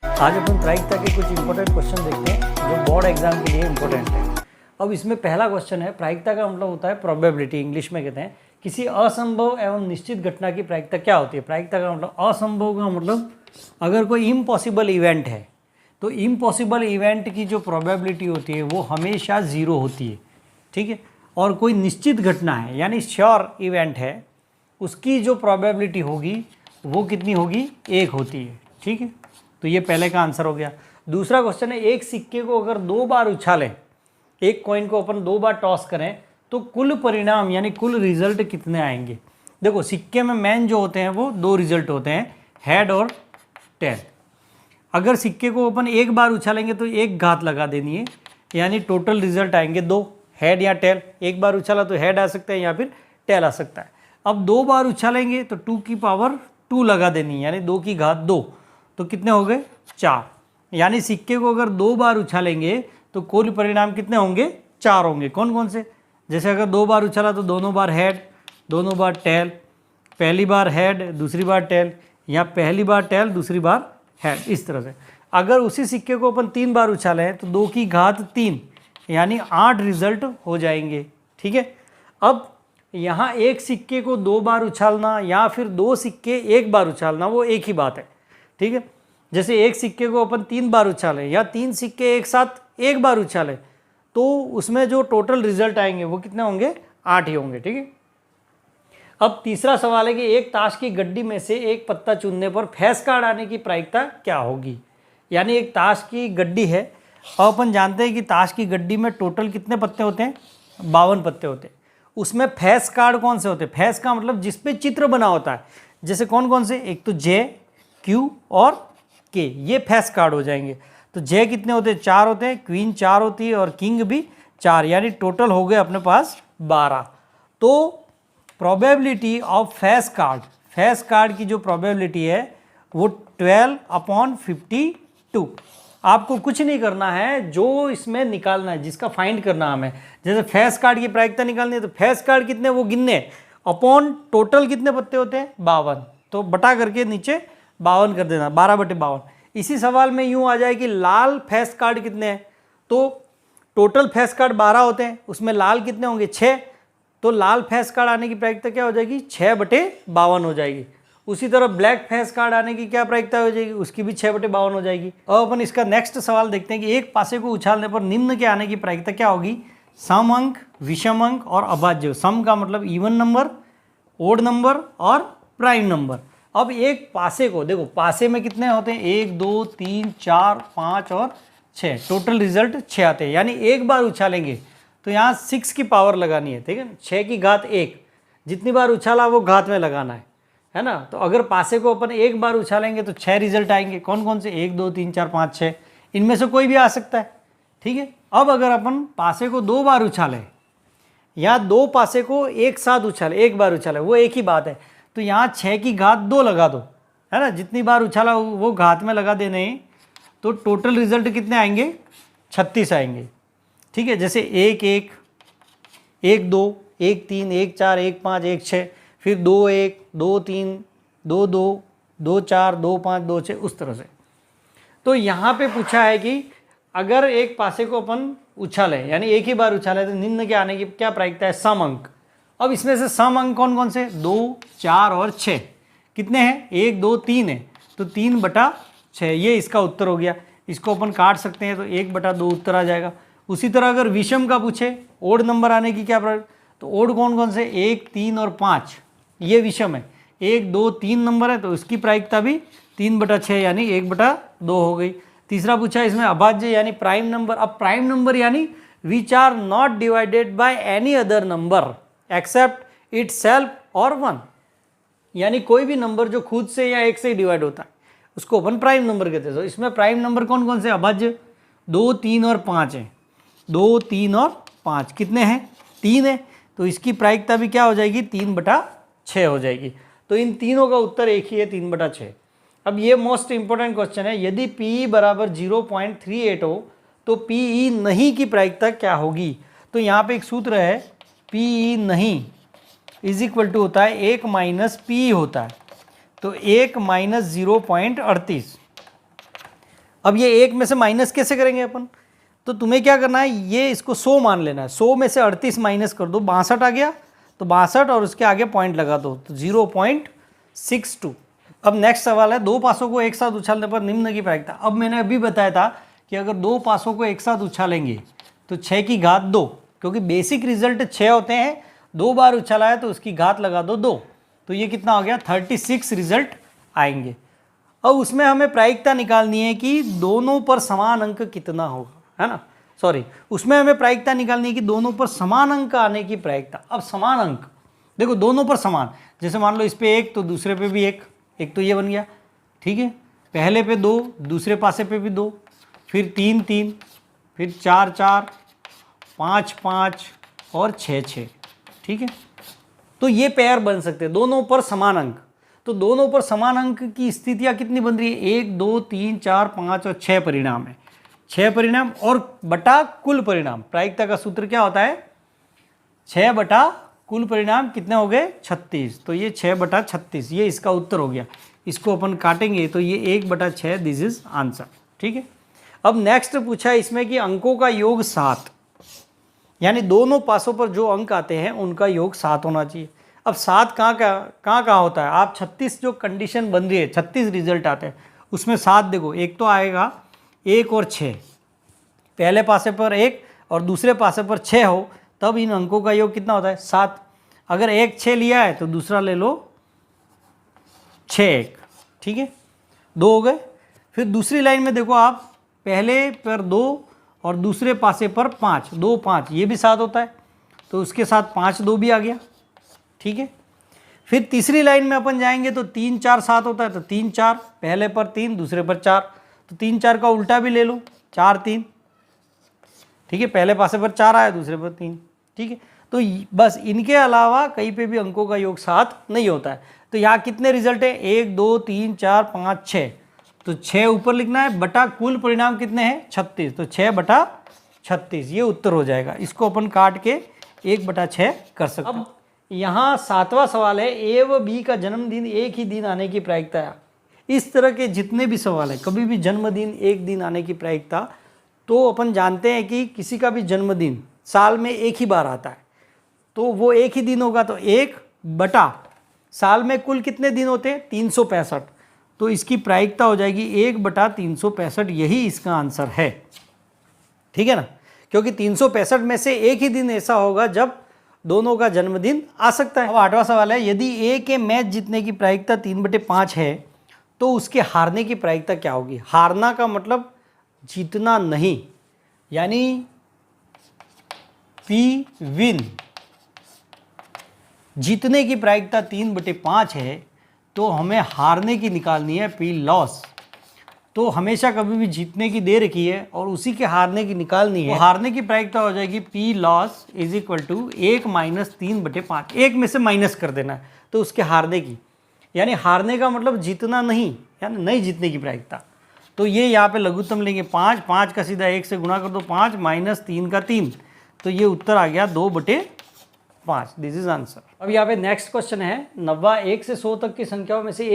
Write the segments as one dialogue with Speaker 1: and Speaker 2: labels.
Speaker 1: आज अपन प्रायिकता के कुछ इंपॉर्टेंट क्वेश्चन देखते हैं जो बोर्ड एग्जाम के लिए इंपॉर्टेंट है। अब इसमें पहला क्वेश्चन है, प्रायिकता का मतलब होता है प्रोबेबिलिटी, इंग्लिश में कहते हैं किसी असंभव एवं निश्चित घटना की प्रायिकता क्या होती है। प्रायिकता का मतलब असंभव का मतलब अगर कोई इम्पॉसिबल इवेंट है तो इम्पॉसिबल इवेंट की जो प्रोबेबिलिटी होती है वो हमेशा 0 होती है, ठीक है। और कोई निश्चित घटना है यानी श्योर इवेंट है, उसकी जो प्रोबेबिलिटी होगी वो कितनी होगी, 1 होती है, ठीक है। तो ये पहले का आंसर हो गया। दूसरा क्वेश्चन है, एक सिक्के को अगर 2 बार उछालें, एक कॉइन को अपन 2 बार टॉस करें तो कुल परिणाम यानी कुल रिजल्ट कितने आएंगे। देखो सिक्के में मेन जो होते हैं वो 2 रिजल्ट होते हैं, हेड और टेल। अगर सिक्के को अपन 1 बार उछालेंगे तो 1 घात लगा देनी है, यानी टोटल रिजल्ट आएंगे 2, हेड या टेल। 1 बार उछाला तो हेड आ सकता है या फिर टेल आ सकता है। अब 2 बार उछालेंगे तो 2 की पावर 2 लगा देनी है, यानी 2 की घात 2, तो कितने हो गए 4। यानी सिक्के को अगर 2 बार उछालेंगे तो कुल परिणाम कितने होंगे, 4 होंगे। कौन कौन से, जैसे अगर 2 बार उछाला तो दोनों बार हेड, दोनों बार टेल, पहली बार हेड दूसरी बार टेल, या पहली बार टेल दूसरी बार हेड, इस तरह से। अगर उसी सिक्के को अपन 3 बार उछालें तो 2 की घात 3 यानी 8 रिजल्ट हो जाएंगे, ठीक है। अब यहाँ एक सिक्के को 2 बार उछालना या फिर 2 सिक्के 1 बार उछालना वो एक ही बात है, ठीक है। जैसे एक सिक्के को अपन 3 बार उछालें या 3 सिक्के एक साथ 1 बार उछालें तो उसमें जो टोटल रिजल्ट आएंगे वो कितने होंगे, 8 ही होंगे, ठीक है। अब तीसरा सवाल है कि एक ताश की गड्डी में से एक पत्ता चुनने पर फैस कार्ड आने की प्रायिकता क्या होगी। यानी एक ताश की गड्डी है और अपन जानते हैं कि ताश की गड्डी में टोटल कितने पत्ते होते हैं, 52 पत्ते होते हैं। उसमें फैस कार्ड कौन से होते हैं, फैस का मतलब जिस पे चित्र बना होता है, जैसे कौन कौन से, एक तो जे, क्यू और के, ये फैस कार्ड हो जाएंगे। तो जे कितने होते हैं, 4 होते हैं, क्वीन 4 होती है और किंग भी 4, यानी टोटल हो गए अपने पास 12। तो प्रोबेबिलिटी ऑफ फैस कार्ड की जो प्रोबेबिलिटी है वो 12/52। आपको कुछ नहीं करना है, जो इसमें निकालना है, जिसका फाइंड करना हमें, जैसे फैस कार्ड की प्रायिकता निकालनी है तो फैस कार्ड कितने वो गिनने, अपॉन टोटल कितने पत्ते होते हैं 52, तो बटा करके नीचे 52 कर देना, 12/52। इसी सवाल में यूं आ जाए कि लाल फैस कार्ड कितने हैं, तो टोटल फैस कार्ड 12 होते हैं, उसमें लाल कितने होंगे 6, तो लाल फैस कार्ड आने की प्रायिकता क्या हो जाएगी, 6/52 हो जाएगी। उसी तरह ब्लैक फैस कार्ड आने की क्या प्रायिकता हो जाएगी, उसकी भी 6/52 हो जाएगी। अब अपन इसका नेक्स्ट सवाल देखते हैं कि एक पासे को उछालने पर निम्न के आने की प्रायिकता क्या होगी, सम अंक, विषम अंक और अभाज्य। सम का मतलब इवन नंबर, ओड नंबर और प्राइम नंबर। अब एक पासे को देखो, पासे में कितने होते हैं, 1 2 3 4 5 और 6, टोटल रिजल्ट 6 आते हैं। यानी एक बार उछालेंगे तो यहाँ 6 की पावर लगानी है, ठीक है, 6 की घात 1, जितनी बार उछाला वो घात में लगाना है ना। तो अगर पासे को अपन 1 बार उछालेंगे तो 6 रिजल्ट आएंगे। कौन कौन से, 1 2 3 4 5 6, इनमें से कोई भी आ सकता है, ठीक है। अब अगर अपन पासे को 2 बार उछालें या 2 पासे को एक साथ उछाले, 1 बार उछाले, वो एक ही बात है, तो यहाँ 6 की घात 2 लगा दो, है ना, जितनी बार उछाला वो घात में लगा देने, तो टोटल रिजल्ट कितने आएंगे, 36 आएंगे, ठीक है। जैसे 1 1 1 2 1 3 1 4 1 5 1 6, फिर 2 1 2 3 2 2 2 4 2 5 2 6, उस तरह से। तो यहाँ पे पूछा है कि अगर एक पासे को अपन उछालें यानी एक ही बार उछाले तो निम्न के आने की क्या प्रायिकता है, सम अंक। अब इसमें से सम अंक कौन कौन से, 2 4 और 6 कितने हैं, 1 2 3 है, तो 3/6, ये इसका उत्तर हो गया। इसको अपन काट सकते हैं तो 1/2 उत्तर आ जाएगा। उसी तरह अगर विषम का पूछे, ओड नंबर आने की क्या प्रायिकता, तो ओड कौन कौन से, 1 3 और 5, ये विषम है। 1 2 3 नंबर है तो इसकी प्रायिकता भी 3/6 यानी 1/2 हो गई। तीसरा पूछा इसमें अभाज्य यानी प्राइम नंबर। अब प्राइम नंबर यानी which are not divided by any other number except itself और 1, यानी कोई भी नंबर जो खुद से या 1 से ही डिवाइड होता है उसको अपन प्राइम नंबर कहते हैं। तो इसमें प्राइम नंबर कौन कौन से, अभाज्य 2 3 और 5 है, 2 3 और 5 कितने हैं, 3 है, तो इसकी प्रायिकता भी क्या हो जाएगी, 3/6 हो जाएगी। तो इन तीनों का उत्तर एक ही है, 3/6। अब ये मोस्ट इंपॉर्टेंट क्वेश्चन है, यदि PE बराबर 0.38 हो तो PE नहीं की प्रायिकता क्या होगी। तो यहाँ पे एक सूत्र है, PE नहीं इज इक्वल टू होता है 1 - PE होता है, तो 1 - 0.38 अब ये 1 में से माइनस कैसे करेंगे अपन, तो तुम्हें क्या करना है, ये इसको 100 मान लेना है। 100 में से 38 माइनस कर दो, 62 आ गया, तो 62 और उसके आगे पॉइंट लगा दो, तो 0.62। अब नेक्स्ट सवाल है, दो पासों को एक साथ उछालने पर निम्न की प्रायिकता। अब मैंने अभी बताया था कि अगर दो पासों को एक साथ उछालेंगे तो 6 की घात 2, क्योंकि बेसिक रिजल्ट 6 होते हैं, 2 बार उछाला है तो उसकी घात लगा दो 2, तो ये कितना हो गया 36 रिजल्ट आएंगे। अब उसमें हमें प्रायिकता निकालनी है कि दोनों पर समान अंक कितना होगा, है ना, सॉरी, उसमें हमें प्रायिकता निकालनी है कि दोनों पर समान अंक आने की प्रायिकता। अब समान अंक देखो, दोनों पर समान, जैसे मान लो इस पे 1 तो दूसरे पे भी 1 तो ये बन गया, ठीक है, पहले पे 2, दूसरे पासे पे भी 2, फिर 3 3, फिर 4 4, 5 5 और 6 6, ठीक है। तो ये पेयर बन सकते हैं दोनों पर समान अंक। तो दोनों पर समान अंक की स्थितियाँ कितनी बन रही है, 1 2 3 4 5 और 6 परिणाम है, 6 परिणाम और बटा कुल परिणाम। प्रायिकता का सूत्र क्या होता है, 6 बटा कुल परिणाम कितने हो गए 36, तो ये 6 बटा 36, ये इसका उत्तर हो गया। इसको अपन काटेंगे तो ये 1 बटा 6, दिस इज आंसर, ठीक है। अब नेक्स्ट पूछा है इसमें कि अंकों का योग 7, यानी दोनों पासों पर जो अंक आते हैं उनका योग 7 होना चाहिए। अब 7 कहाँ होता है, आप 36 जो कंडीशन बन रही है, 36 रिजल्ट आते हैं उसमें 7 देखो, एक तो आएगा 1 और 6, पहले पासे पर 1 और दूसरे पासे पर 6 हो, तब इन अंकों का योग कितना होता है 7। अगर 1 6 लिया है तो दूसरा ले लो 6 1, ठीक है, 2 हो गए। फिर दूसरी लाइन में देखो आप, पहले पर 2 और दूसरे पासे पर 5, 2 5, ये भी 7 होता है, तो उसके साथ 5 2 भी आ गया, ठीक है। फिर तीसरी लाइन में अपन जाएंगे तो 3 4 7 होता है, तो 3 4, पहले पर 3 दूसरे पर 4, तो 3 4 का उल्टा भी ले लो, 4 3, ठीक है, पहले पासे पर 4 आया दूसरे पर 3, ठीक है। तो बस इनके अलावा कहीं पे भी अंकों का योग 7 नहीं होता है। तो यहाँ कितने रिजल्ट है, 1 2 3 4 5 6, तो 6 ऊपर लिखना है, बटा कुल परिणाम कितने हैं 36, तो 6 बटा 36 ये उत्तर हो जाएगा। इसको अपन काट के 1 बटा 6 कर सकते हैं। अब यहाँ 7वां सवाल है, ए व बी का जन्मदिन एक ही दिन आने की प्रायिकता है। इस तरह के जितने भी सवाल है, कभी भी जन्मदिन एक दिन आने की प्रायिकता, तो अपन जानते हैं कि किसी का भी जन्मदिन साल में एक ही बार आता है, तो वो एक ही दिन होगा, तो 1 बटा साल में कुल कितने दिन होते हैं 365, तो इसकी प्रायिकता हो जाएगी 1 बटा 365, यही इसका आंसर है, ठीक है ना, क्योंकि 365 में से एक ही दिन ऐसा होगा जब दोनों का जन्मदिन आ सकता है। अब 8वां सवाल है, यदि ए के मैच जीतने की प्रायिकता 3/5 है तो उसके हारने की प्रायिकता क्या होगी। हारना का मतलब जीतना नहीं, यानी पी विन, जीतने की प्रायिकता 3/5 है, तो हमें हारने की निकालनी है पी लॉस। तो हमेशा कभी भी जीतने की दे रखी है और उसी के हारने की निकालनी है, तो हारने की प्रायिकता हो जाएगी P loss is equal to 1 minus 3/5, एक में से माइनस कर देना है तो उसके हारने की, यानी हारने का मतलब जीतना नहीं, यानी नहीं जीतने की प्रायिकता। तो ये यहाँ पे लघुत्तम लेंगे 5, 5 का सीधा 1 से गुणा कर दो, 5 माइनस 3 का 3, तो ये उत्तर आ गया 2/5, दिस इज आंसर। अब यहाँ पे नेक्स्ट क्वेश्चन है, 90 1 से 100 तक की संख्याओं में से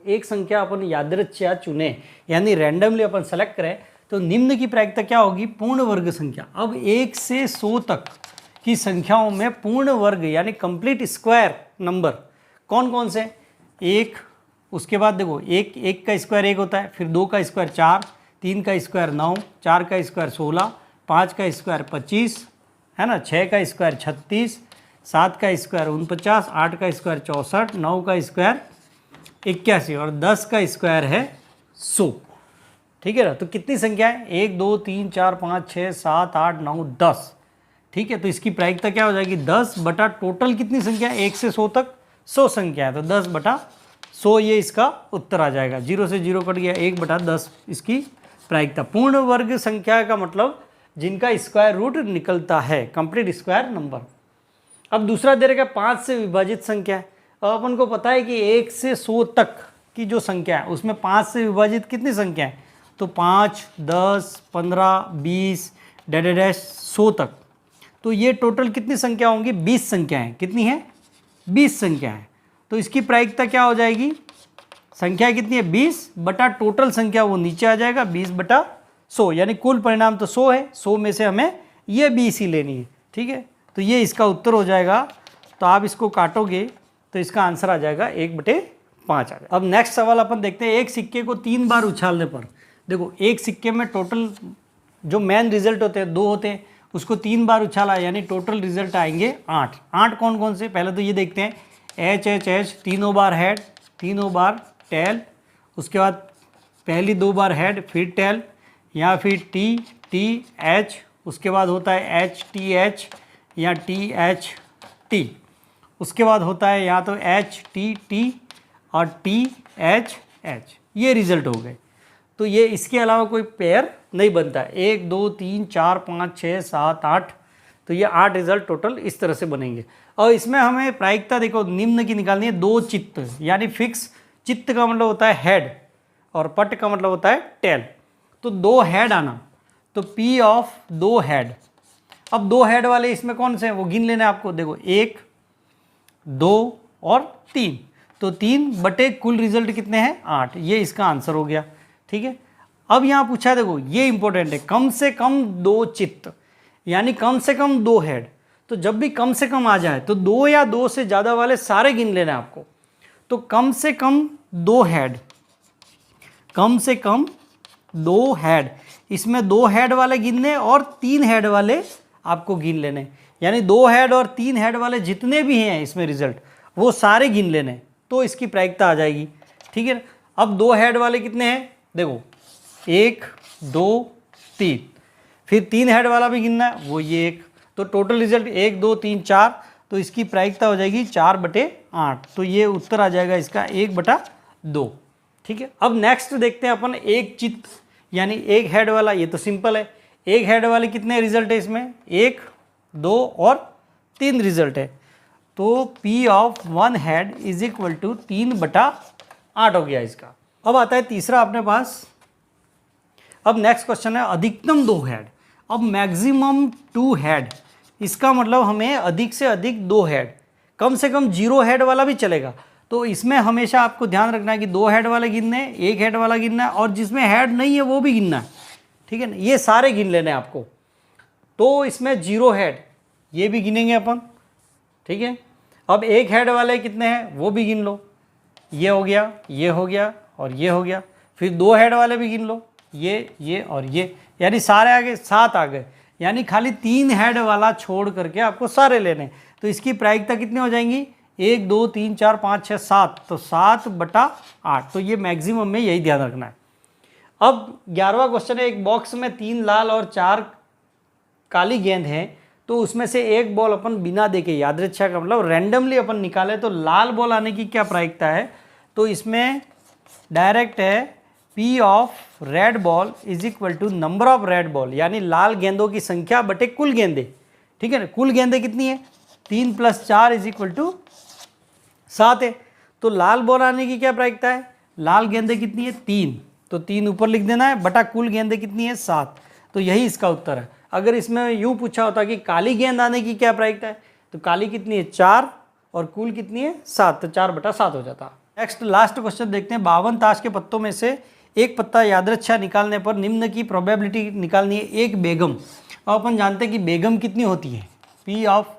Speaker 1: एक संख्या अपन यादृच्छिक चुने, यानी रैंडमली अपन सेलेक्ट करें, तो निम्न की प्रायिकता क्या होगी, पूर्ण वर्ग संख्या। अब 1 से 100 तक की संख्याओं में पूर्ण वर्ग यानी कंप्लीट स्क्वायर नंबर कौन कौन से, 1, उसके बाद देखो 1 का स्क्वायर 1 होता है, फिर 2 का स्क्वायर 4, 3 का स्क्वायर 9, 4 का स्क्वायर 16, 5 का स्क्वायर 25, है ना, 6 का स्क्वायर 36, 7 का स्क्वायर 49, 8 का स्क्वायर 64, 9 का स्क्वायर 81 और 10 का स्क्वायर है 100, ठीक है ना। तो कितनी संख्या है, 1 2 3 4 5 6 7 8 9 10, ठीक है। तो इसकी प्रायिकता क्या हो जाएगी 10 बटा टोटल कितनी संख्या है 1 से 100 तक 100 संख्या है, तो 10 बटा 100 ये इसका उत्तर आ जाएगा। 0 से 0 कट गया, 1 बटा 10 इसकी प्रायिकता। पूर्ण वर्ग संख्या का मतलब जिनका स्क्वायर रूट निकलता है, कंप्लीट स्क्वायर नंबर। अब दूसरा दे रखा है 5 से विभाजित संख्या है। अब अपन को पता है कि 1 से 100 तक की जो संख्या है उसमें 5 से विभाजित कितनी संख्या है, तो 5 10 15 20 डैश 100 तक, तो ये टोटल कितनी संख्या होंगी 20 संख्याएँ, कितनी है 20 संख्याएँ। तो इसकी प्रायिकता क्या हो जाएगी संख्या कितनी है 20 बटा टोटल संख्या वो नीचे आ जाएगा 20 बटा 100, यानी कुल परिणाम तो 100 है, 100 में से हमें ये 20 ही लेनी है। ठीक है, तो ये इसका उत्तर हो जाएगा। तो आप इसको काटोगे तो इसका आंसर आ जाएगा 1/5 आ जाएगा। अब नेक्स्ट सवाल अपन देखते हैं, एक सिक्के को 3 बार उछालने पर, देखो एक सिक्के में टोटल जो मेन रिजल्ट होते हैं 2 होते हैं, उसको 3 बार उछाला यानी टोटल रिजल्ट आएंगे 8। 8 कौन कौन से, पहले तो ये देखते हैं, एच एच एच तीनों बार हेड, तीनों बार टेल, उसके बाद पहली 2 बार हेड फिर टेल, या फिर टी टी एच, उसके बाद होता है एच टी एच या टी एच टी, उसके बाद होता है या तो एच टी टी और टी एच एच। ये रिजल्ट हो गए। तो ये इसके अलावा कोई पेयर नहीं बनता है। 1 2 3 4 5 6 7 8, तो ये 8 रिजल्ट टोटल इस तरह से बनेंगे। और इसमें हमें प्रायिकता देखो निम्न की निकालनी है, 2 चित्त यानी फिक्स, चित्त का मतलब होता है हेड और पट का मतलब होता है टेल। तो 2 हेड आना, तो P ऑफ 2 हेड। अब 2 हेड वाले इसमें कौन से हैं वो गिन लेना है आपको। देखो 1 2 और 3, तो 3 बटे कुल रिजल्ट कितने हैं 8, ये इसका आंसर हो गया। ठीक है, अब यहाँ पूछा है, देखो ये इंपॉर्टेंट है, कम से कम 2 चित्त यानी कम से कम 2 हेड। तो जब भी कम से कम आ जाए तो 2 या 2 से ज़्यादा वाले सारे गिन लेना है आपको। तो कम से कम 2 हेड, कम से कम 2 हेड, इसमें 2 हेड वाले गिनने और 3 हेड वाले आपको गिन लेने, यानी 2 हेड और 3 हेड वाले जितने भी हैं इसमें रिजल्ट वो सारे गिन लेने, तो इसकी प्रायिकता आ जाएगी। ठीक है, अब 2 हेड वाले कितने हैं, देखो 1 2 3, फिर 3 हेड वाला भी गिनना है, वो ये 1, तो टोटल रिजल्ट 1 2 3 4, तो इसकी प्रायिकता हो जाएगी 4/8। तो ये उत्तर आ जाएगा इसका 1/2। ठीक है, अब नेक्स्ट देखते हैं अपन एक चित्त यानी एक हेड वाला। ये तो सिंपल है, एक हेड वाले कितने रिजल्ट है इसमें, 1 2 और 3 रिजल्ट है। तो P of 1 head is equal to 3/8 हो गया इसका। अब आता है तीसरा अपने पास। अब नेक्स्ट क्वेश्चन है अधिकतम 2 हेड, अब मैक्सिमम 2 हेड, इसका मतलब हमें अधिक से अधिक 2 हेड, कम से कम 0 हेड वाला भी चलेगा। तो इसमें हमेशा आपको ध्यान रखना है कि 2 हेड वाले गिनने हैं, 1 हेड वाला गिनना है, और जिसमें हेड नहीं है वो भी गिनना है। ठीक है ना, ये सारे गिन लेने हैं आपको। तो इसमें 0 हेड ये भी गिनेंगे अपन। ठीक है, अब 1 हेड वाले कितने हैं वो भी गिन लो, ये हो गया, ये हो गया और ये हो गया। फिर 2 हेड वाले भी गिन लो, ये और ये, यानी सारे आगे 7 आ गए, यानी खाली 3 हेड वाला छोड़ करके आपको सारे लेने। तो इसकी प्रायिकता कितनी हो जाएंगी, 1 2 3 4 5 6 7, तो 7/8। तो ये मैक्सिमम में यही ध्यान रखना है। अब 11वां क्वेश्चन है, एक बॉक्स में 3 लाल और 4 काली गेंद हैं, तो उसमें से एक बॉल अपन बिना देखे, यादृच्छा का मतलब रैंडमली अपन निकाले, तो लाल बॉल आने की क्या प्रायिकता है। तो इसमें डायरेक्ट है P of red ball is equal to number of red ball, यानी लाल गेंदों की संख्या बटे कुल गेंदे। ठीक है ना, कुल गेंदे कितनी है, 3 + 4 इज इक्वल टू 7 है। तो लाल बॉल आने की क्या प्रायिकता है, लाल गेंदे कितनी है 3, तो 3 ऊपर लिख देना है, बटा कुल गेंदे कितनी है 7, तो यही इसका उत्तर है। अगर इसमें यूँ पूछा होता कि काली गेंद आने की क्या प्रायिकता है, तो काली कितनी है 4 और कुल कितनी है 7, तो 4/7 हो जाता। नेक्स्ट लास्ट क्वेश्चन देखते हैं, 52 ताश के पत्तों में से एक पत्ता यादृच्छा निकालने पर निम्न की प्रोबेबिलिटी निकालनी है, एक बेगम। और अपन जानते हैं कि बेगम कितनी होती है, P ऑफ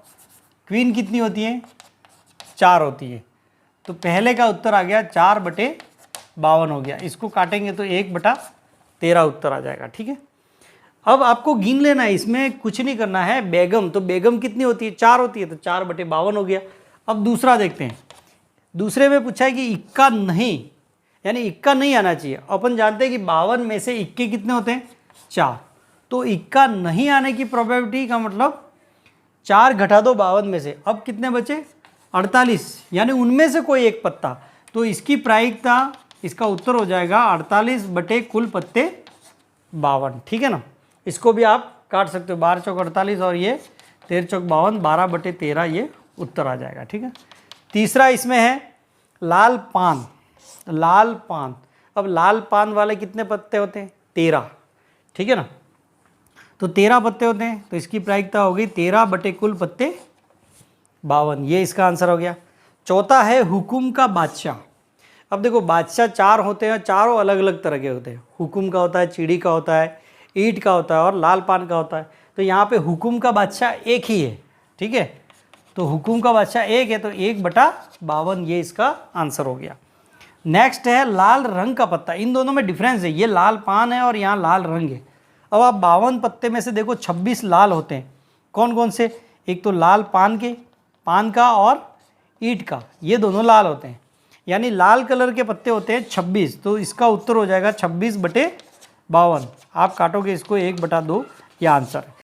Speaker 1: क्वीन कितनी होती है 4 होती है। तो पहले का उत्तर आ गया 4/52 हो गया, इसको काटेंगे तो 1/13 उत्तर आ जाएगा। ठीक है, अब आपको गिन लेना है, इसमें कुछ नहीं करना है। बेगम, तो बेगम कितनी होती है 4 होती है, तो 4/52 हो गया। अब दूसरा देखते हैं, दूसरे में पूछा है कि इक्का नहीं, यानी इक्का नहीं आना चाहिए। अपन जानते हैं कि 52 में से इक्के कितने होते हैं 4, तो इक्का नहीं आने की प्रोबेबिलिटी का मतलब 4 घटा दो 52 में से, अब कितने बचे 48, यानी उनमें से कोई एक पत्ता। तो इसकी प्रायिकता, इसका उत्तर हो जाएगा 48 बटे कुल पत्ते 52। ठीक है ना, इसको भी आप काट सकते हो, 12 चौक 48 और ये 13 चौक 52, 12/13 ये उत्तर आ जाएगा। ठीक है, तीसरा इसमें है लाल पान, लाल पान। अब लाल पान वाले कितने पत्ते होते हैं 13। ठीक है ना, तो 13 पत्ते होते हैं, तो इसकी प्रायिकता हो गई 13 बटे कुल पत्ते 52, ये इसका आंसर हो गया। चौथा है हुकुम का बादशाह। अब देखो बादशाह 4 होते हैं, चारों अलग अलग तरह के होते हैं। हुकुम का होता है, चिड़ी का होता है, ईंट का होता है और लाल पान का होता है। तो यहाँ पे हुकुम का बादशाह एक ही है, ठीक है। तो हुकुम का बादशाह एक है, तो 1/52 ये इसका आंसर हो गया। नेक्स्ट है लाल रंग का पत्ता। इन दोनों में डिफरेंस है, ये लाल पान है और यहाँ लाल रंग है। अब आप 52 पत्ते में से देखो 26 लाल होते हैं। कौन कौन से? एक तो लाल पान का और ईंट का, ये दोनों लाल होते हैं, यानी लाल कलर के पत्ते होते हैं 26। तो इसका उत्तर हो जाएगा 26/52। आप काटोगे इसको 1/2, ये आंसर है।